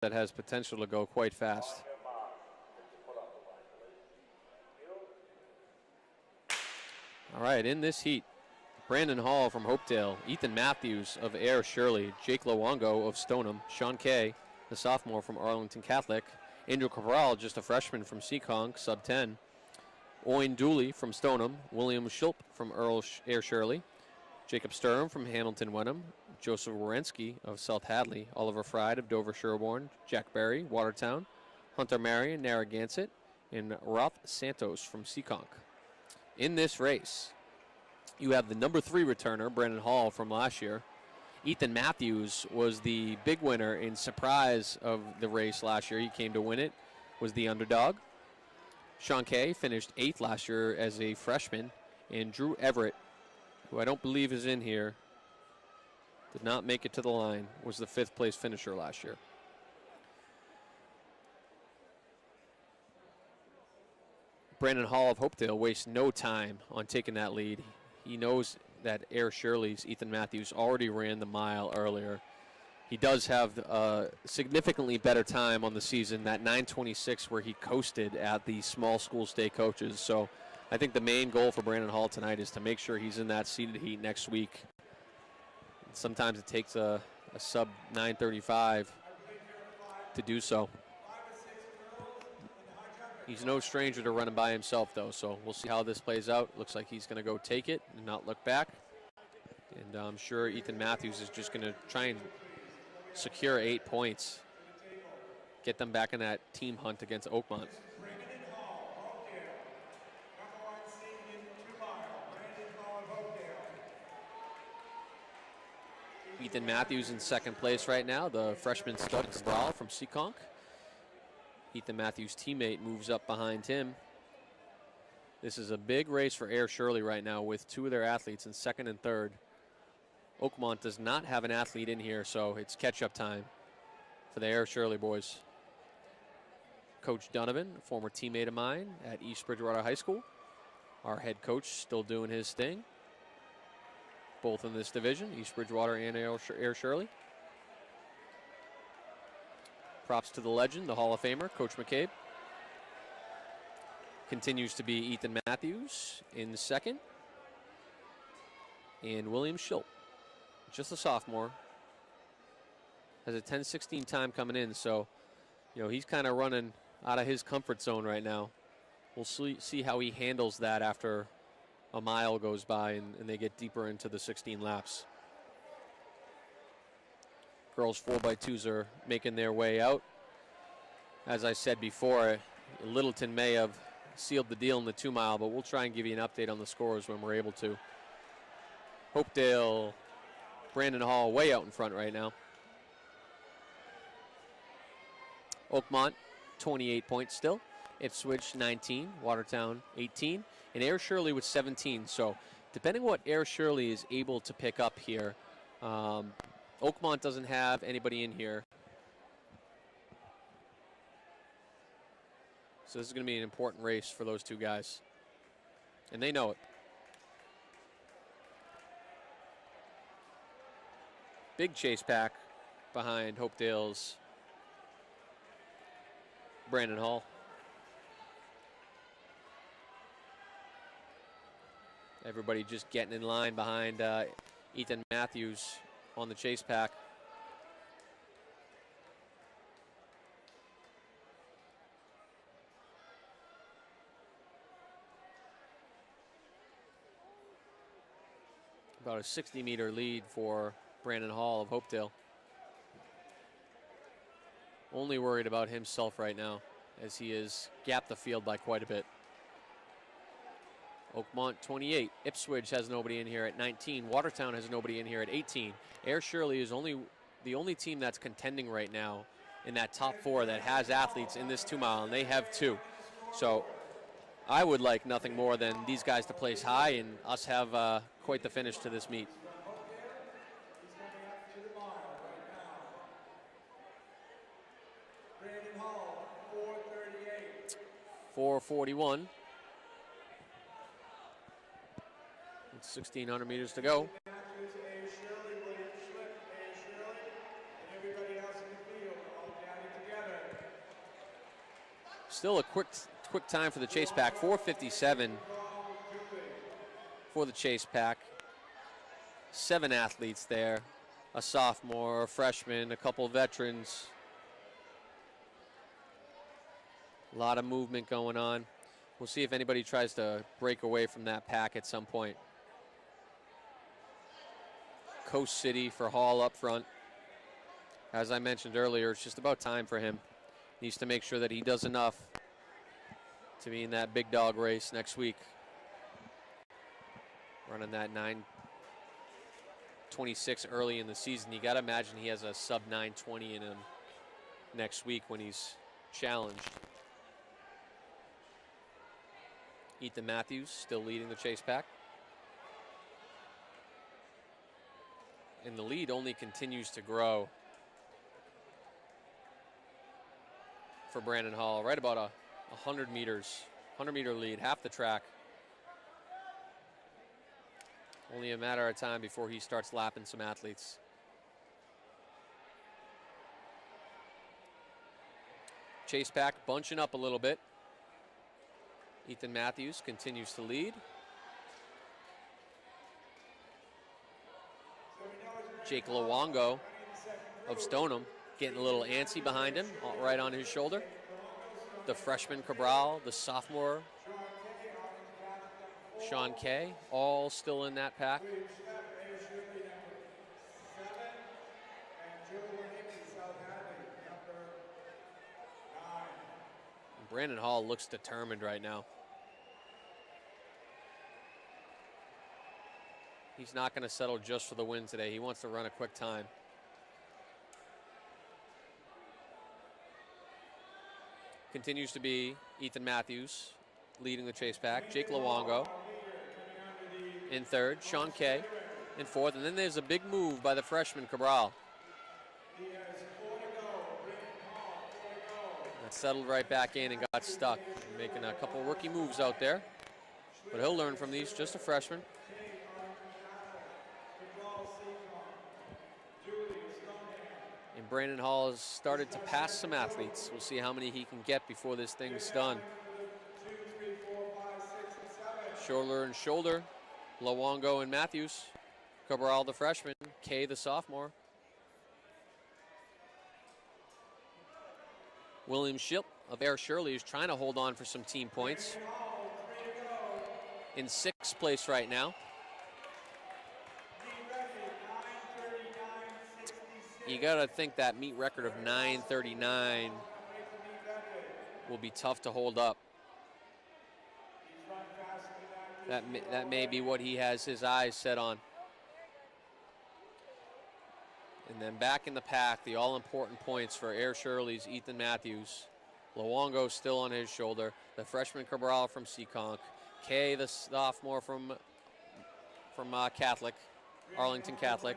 that has potential to go quite fast. All right, in this heat, Brandon Hall from Hopedale, Ethan Matthews of Air Shirley, Jake Luongo of Stoneham, Sean Kay, the sophomore from Arlington Catholic, Andrew Cabral, just a freshman from Seekonk, sub 10, Owen Dooley from Stoneham, William Schulp from Air Shirley, Jacob Sturm from Hamilton Wenham, Joseph Wierenski of South Hadley, Oliver Fried of Dover Sherborne, Jack Berry, Watertown, Hunter Marion, Narragansett, and Ralph Santos from Seekonk. In this race, you have the number 3 returner, Brandon Hall, from last year. Ethan Matthews was the big winner in surprise of the race last year. He came to win it, was the underdog. Sean Kay finished 8th last year as a freshman, and Drew Everett, who I don't believe is in here, did not make it to the line, was the 5th place finisher last year. Brandon Hall of Hopedale wastes no time on taking that lead. He knows that Air Shirley's Ethan Matthews already ran the mile earlier. He does have a significantly better time on the season, that 9:26 where he coasted at the small school state coaches. So I think the main goal for Brandon Hall tonight is to make sure he's in that seeded heat next week. Sometimes it takes a sub 9:35 to do so. He's no stranger to running by himself, though, so we'll see how this plays out. Looks like he's going to go take it and not look back. And I'm sure Ethan Matthews is just going to try and secure 8 points, get them back in that team hunt against Oakmont. Ethan Matthews in second place right now, the freshman stud Cabral from Seekonk. Ethan Matthews' teammate moves up behind him. This is a big race for Air Shirley right now with 2 of their athletes in second and third. Oakmont does not have an athlete in here, so it's catch-up time for the Air Shirley boys. Coach Donovan, a former teammate of mine at East Bridgewater High School. Our head coach still doing his thing, both in this division, East Bridgewater and Air Shirley. Props to the legend, the Hall of Famer, Coach McCabe. Continues to be Ethan Matthews in second. And William Schulp, just a sophomore, has a 10:16 time coming in. So, you know, he's kind of running out of his comfort zone right now. We'll see how he handles that after a mile goes by and they get deeper into the 16 laps. Girls 4x2s are making their way out. As I said before, Littleton may have sealed the deal in the 2 mile, but we'll try and give you an update on the scores when we're able to. Hopedale, Brandon Hall way out in front right now. Oakmont, 28 points still. Ipswich, 19. Watertown, 18. And Air Shirley with 17. So depending what Air Shirley is able to pick up here, Oakmont doesn't have anybody in here. So this is going to be an important race for those 2 guys. And they know it. Big chase pack behind Hopedale's Brandon Hall. Everybody just getting in line behind Ethan Matthews on the chase pack. About a 60-meter lead for Brandon Hall of Hopedale. Only worried about himself right now as he has gapped the field by quite a bit. Oakmont 28. Ipswich has nobody in here at 19. Watertown has nobody in here at 18. Air Shirley is the only team that's contending right now in that top 4 that has athletes in this 2 mile, and they have 2. So I would like nothing more than these guys to place high and us have quite the finish to this meet. 4:41. 1,600 meters to go. Still a quick time for the chase pack. 4:57 for the chase pack. 7 athletes there. A sophomore, a freshman, a couple veterans. A lot of movement going on. We'll see if anybody tries to break away from that pack at some point. Coast City for Hall up front. As I mentioned earlier, it's just about time for him. Needs to make sure that he does enough to be in that big dog race next week. Running that 9:26 early in the season. You got to imagine he has a sub 9:20 in him next week when he's challenged. Ethan Matthews still leading the chase pack. And the lead only continues to grow for Brandon Hall. Right about a 100 meters, 100-meter lead, half the track. Only a matter of time before he starts lapping some athletes. Chase pack bunching up a little bit. Ethan Matthews continues to lead. Jake Luongo of Stoneham getting a little antsy behind him, right on his shoulder. The freshman Cabral, the sophomore Sean Kay, all still in that pack. Brandon Hall looks determined right now. He's not going to settle just for the win today. He wants to run a quick time. Continues to be Ethan Matthews leading the chase pack. Jake Luongo in third. Sean Kay in fourth. And then there's a big move by the freshman Cabral. That settled right back in and got stuck. Making a couple rookie moves out there. But he'll learn from these. Just a freshman. And Brandon Hall has started to pass some athletes. We'll see how many he can get before this thing's done. Shoulder and shoulder. Luongo and Matthews. Cabral the freshman. Kay the sophomore. William Shilp of Air Shirley is trying to hold on for some team points. In 6th place right now. You gotta think that meet record of 9:39 will be tough to hold up. That may be what he has his eyes set on. And then back in the pack, the all-important points for Air Shirley's Ethan Matthews. Luongo still on his shoulder. The freshman Cabral from Seekonk. Kay, the sophomore from Catholic, Arlington Catholic.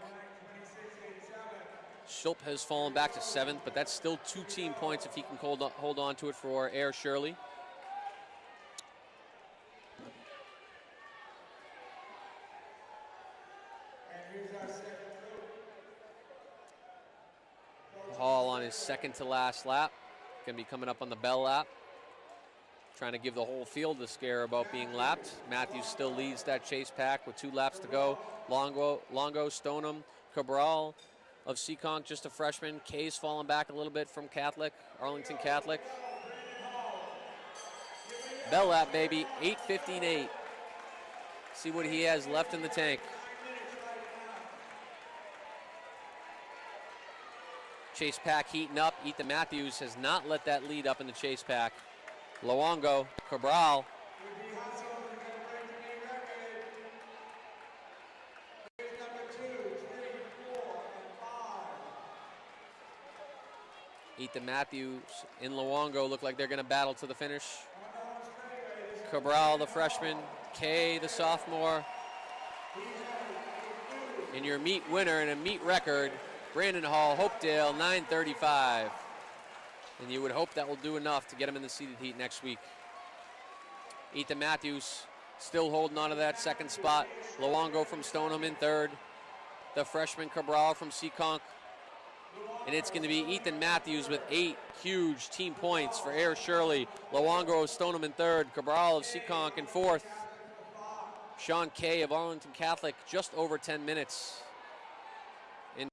Shilp has fallen back to 7th, but that's still 2 team points if he can hold on to it for Air Shirley. Hall on his second to last lap. Going to be coming up on the bell lap. Trying to give the whole field a scare about being lapped. Matthews still leads that chase pack with 2 laps to go. Longo, Stoneham, Cabral of Seekonk, just a freshman. Kay's falling back a little bit from Catholic, Arlington Catholic. Bell lap, baby, 8:58. See what he has left in the tank. Chase pack heating up. Ethan Matthews has not let that lead up in the chase pack. Luongo, Cabral. Ethan Matthews and Luongo look like they're going to battle to the finish. Cabral, the freshman. Kay, the sophomore. And your meet winner and a meet record, Brandon Hall, Hopedale, 9:35. And you would hope that will do enough to get him in the seeded heat next week. Ethan Matthews still holding on to that second spot. Luongo from Stoneham in third. The freshman Cabral from Seekonk And it's going to be Ethan Matthews with 8 huge team points for Air Shirley. Luongo of Stoneham in third. Cabral of Seekonk in fourth. Sean Kay of Arlington Catholic just over 10 minutes.